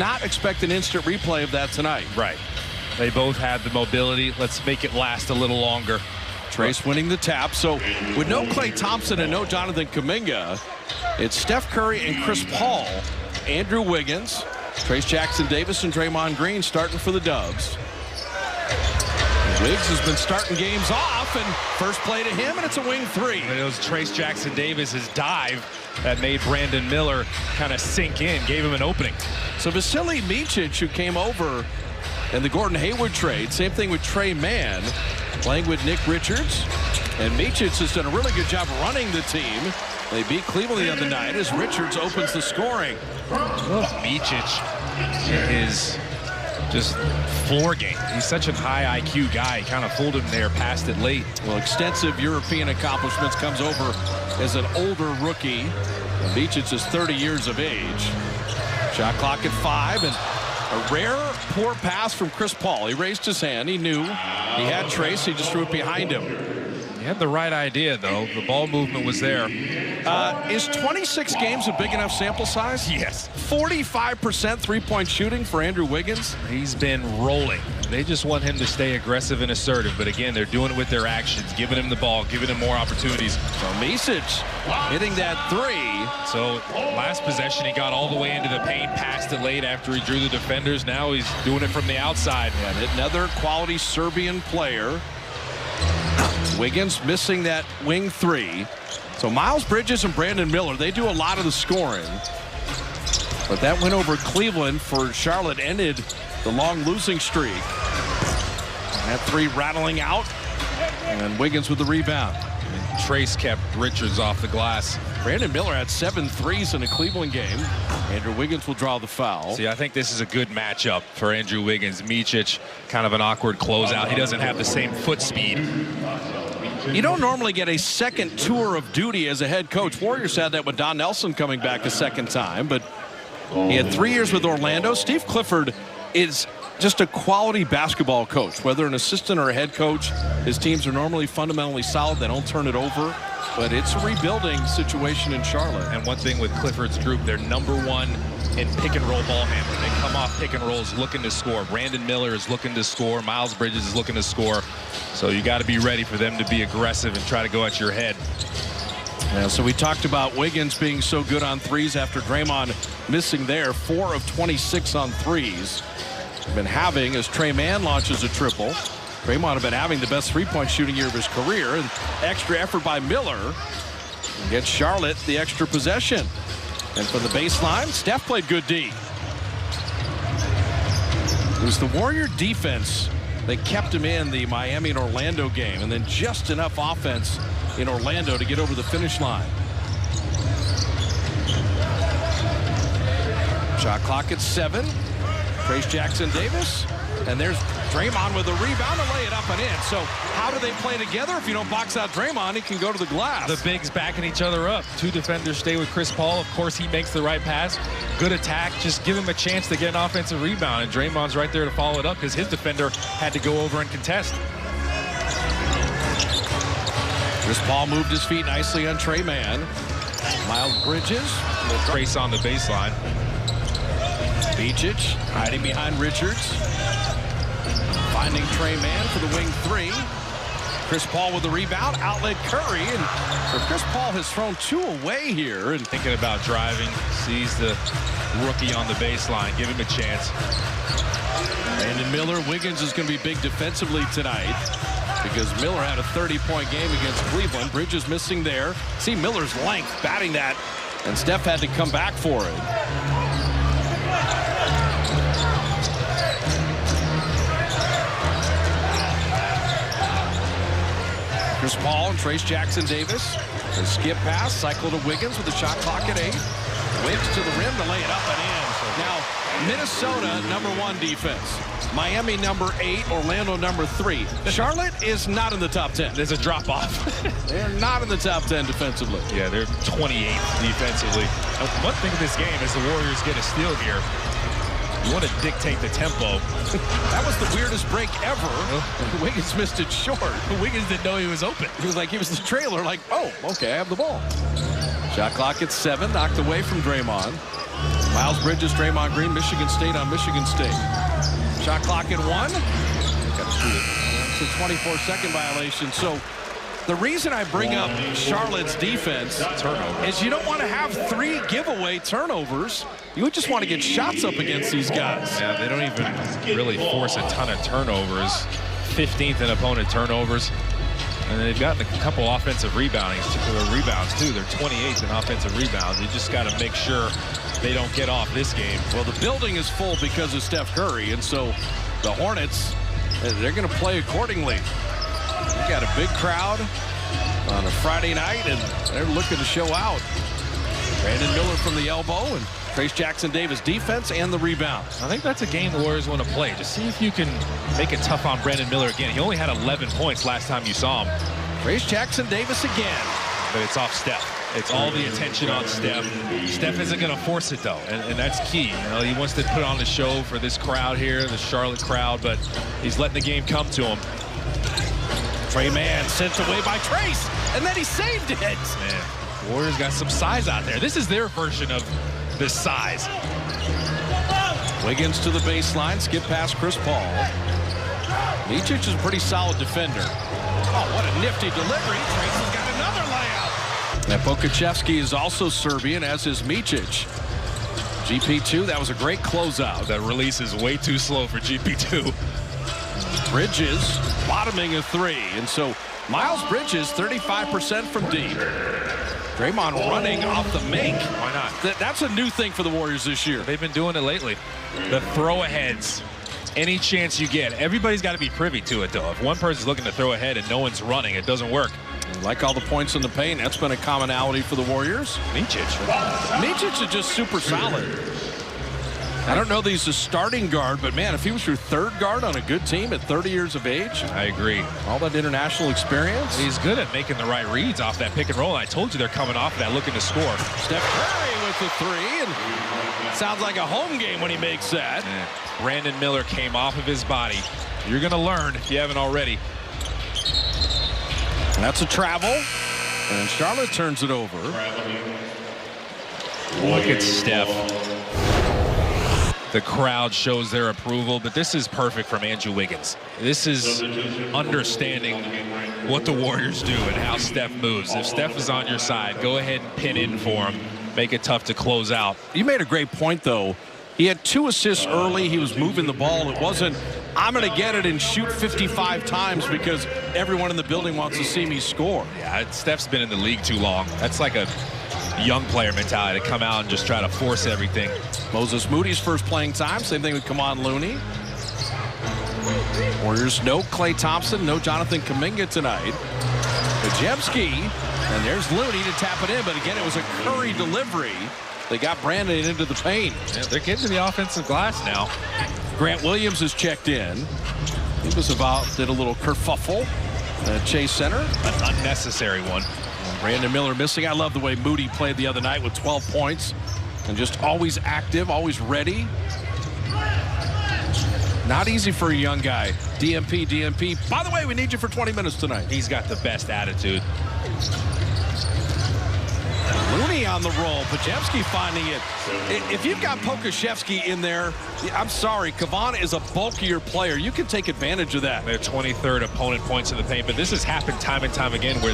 not expect an instant replay of that tonight. Right. They both had the mobility. Let's make it last a little longer. Trace winning the tap. So with no Klay Thompson and no Jonathan Kuminga, it's Steph Curry and Chris Paul, Andrew Wiggins, Trace Jackson-Davis, and Draymond Green starting for the Dubs. Wiggs has been starting games off, and first play to him, and it's a wing three. It was Trace Jackson-Davis' dive that made Brandon Miller kind of sink in, gave him an opening. So Vasily Micic, who came over in the Gordon Hayward trade, same thing with Trey Mann, playing with Nick Richards. And Micic has done a really good job running the team. They beat Cleveland the other night as Richards opens the scoring. Micic is just floor game. He's such a high IQ guy. He kind of fooled him there, passed it late. Well, extensive European accomplishments, comes over as an older rookie. Micic is 30 years of age. Shot clock at 5, and a rare poor pass from Chris Paul. He raised his hand. He knew he had Trace. He just threw it behind him. He had the right idea, though. The ball movement was there. Is 26 games a big enough sample size? Yes. 45% three-point shooting for Andrew Wiggins. He's been rolling. They just want him to stay aggressive and assertive. But again, they're doing it with their actions, giving him the ball, giving him more opportunities. So Micic hitting that three. So last possession, he got all the way into the paint, passed it late after he drew the defenders. Now he's doing it from the outside. And another quality Serbian player. Wiggins missing that wing three. So Miles Bridges and Brandon Miller, they do a lot of the scoring. But that win over Cleveland for Charlotte ended the long losing streak. That three rattling out. And Wiggins with the rebound. Trace kept Richards off the glass. Brandon Miller had 7 threes in a Cleveland game. Andrew Wiggins will draw the foul. See, I think this is a good matchup for Andrew Wiggins. Micic, kind of an awkward closeout. He doesn't have the same foot speed. You don't normally get a second tour of duty as a head coach. Warriors had that with Don Nelson coming back a second time, but he had 3 years with Orlando. Steve Clifford is just a quality basketball coach. Whether an assistant or a head coach, his teams are normally fundamentally solid. They don't turn it over. But it's a rebuilding situation in Charlotte. And one thing with Clifford's group, they're #1 in pick and roll ball handling. They come off pick and rolls looking to score. Brandon Miller is looking to score. Miles Bridges is looking to score. So you got to be ready for them to be aggressive and try to go at your head. Yeah, so we talked about Wiggins being so good on threes after Draymond missing there. 4 of 26 on threes. Been having as Trey Mann launches a triple. Draymond have been having the best three-point shooting year of his career, and extra effort by Miller gets Charlotte the extra possession. And from the baseline, Steph played good D. It was the Warrior defense that kept him in the Miami and Orlando game, and then just enough offense in Orlando to get over the finish line. Shot clock at 7. Trace Jackson-Davis. And there's Draymond with a rebound to lay it up and in. So how do they play together? If you don't box out Draymond, he can go to the glass. The bigs backing each other up. 2 defenders stay with Chris Paul. Of course, he makes the right pass. Good attack. Just give him a chance to get an offensive rebound. And Draymond's right there to follow it up because his defender had to go over and contest. Chris Paul moved his feet nicely on Trey Mann. Miles Bridges. Trace on the baseline. Micic hiding behind Richards. Finding Trey Mann for the wing three. Chris Paul with the rebound. Outlet Curry. And so Chris Paul has thrown 2 away here. And thinking about driving. Sees the rookie on the baseline. Give him a chance. Brandon Miller. Wiggins is going to be big defensively tonight because Miller had a 30-point game against Cleveland. Bridges missing there. See Miller's length batting that. And Steph had to come back for it. Chris Paul and Trace Jackson-Davis. The skip pass, cycle to Wiggins with the shot clock at 8. Wiggs to the rim to lay it up and in. Now, Minnesota, #1 defense. Miami, #8. Orlando, #3. Charlotte is not in the top 10. There's a drop-off. They're not in the top 10 defensively. Yeah, they're 28th defensively. One thing in this game is the Warriors get a steal here. You want to dictate the tempo. That was the weirdest break ever. Wiggins missed it short. Wiggins didn't know he was open. He was the trailer, like, oh, okay, I have the ball. Shot clock at 7, knocked away from Draymond. Miles Bridges, Draymond Green, Michigan State on Michigan State. Shot clock at 1. Got to shoot it. It's a 24-second violation. So the reason I bring up Charlotte's defense is you don't want to have 3 giveaway turnovers. You would just want to get shots up against these guys. Yeah, they don't even really force a ton of turnovers. 15th in opponent turnovers. And they've gotten a couple offensive rebounds too. They're 28th in offensive rebounds. You just got to make sure they don't get off this game. Well, the building is full because of Steph Curry, and so the Hornets, they're going to play accordingly. We got a big crowd on a Friday night, and they're looking to show out. Brandon Miller from the elbow, and Trace Jackson-Davis defense and the rebound. I think that's a game the Warriors want to play. Just see if you can make it tough on Brandon Miller again. He only had 11 points last time you saw him. Trace Jackson-Davis again. But it's off Steph. It's all the attention on Steph. Steph isn't going to force it, though, and that's key. You know, he wants to put on a show for this crowd here, the Charlotte crowd, but he's letting the game come to him. Trey Mann sent away by Trace, and then he saved it. Man, Warriors got some size out there. This is their version of this size. Wiggins to the baseline, skip past Chris Paul. Micic is a pretty solid defender. Oh, what a nifty delivery. Trace has got another layup. Now, Pokachevsky is also Serbian, as is Micic. GP2, that was a great closeout. That release is way too slow for GP2. Bridges bottoming a 3, and so Miles Bridges 35% from deep. Draymond running off the make. Why not? That's a new thing for the Warriors this year. They've been doing it lately. The throw-aheads, any chance you get. Everybody's got to be privy to it, though. If one person's looking to throw ahead and no one's running, it doesn't work. Like all the points in the paint, that's been a commonality for the Warriors. Micic is just super solid. I don't know that he's a starting guard, but man, if he was your 3rd guard on a good team at 30 years of age. I agree. All that international experience. He's good at making the right reads off that pick and roll. I told you they're coming off of that looking to score. Steph Curry with the 3, and sounds like a home game when he makes that. Man, Brandon Miller came off of his body. You're going to learn if you haven't already. And that's a travel, and Charlotte turns it over. Look at Steph. The crowd shows their approval, but this is perfect from Andrew Wiggins. This is understanding what the Warriors do and how Steph moves. If Steph is on your side, go ahead and pin in for him. Make it tough to close out. You made a great point, though. He had 2 assists early. He was moving the ball. It wasn't, I'm going to get it and shoot 55 times because everyone in the building wants to see me score. Yeah, Steph's been in the league too long. That's like a young player mentality to come out and just try to force everything. Moses Moody's first playing time. Same thing with Kevon Looney. Warriors, no Klay Thompson, no Jonathan Kuminga tonight. Podziemski, and there's Looney to tap it in, but again, it was a Curry delivery. They got Brandon into the paint. Yeah, they're getting to the offensive glass now. Grant Williams has checked in. He was about, did a little kerfuffle at Chase Center. An unnecessary one. Brandon Miller missing. I love the way Moody played the other night with 12 points and just always active, always ready. Not easy for a young guy. DMP. By the way, we need you for 20 minutes tonight. He's got the best attitude. Looney on the roll. Podziemski finding it. If you've got Pokachevsky in there, I'm sorry, Kevon is a bulkier player. You can take advantage of that. They're 23rd opponent points in the paint, but this has happened time and time again where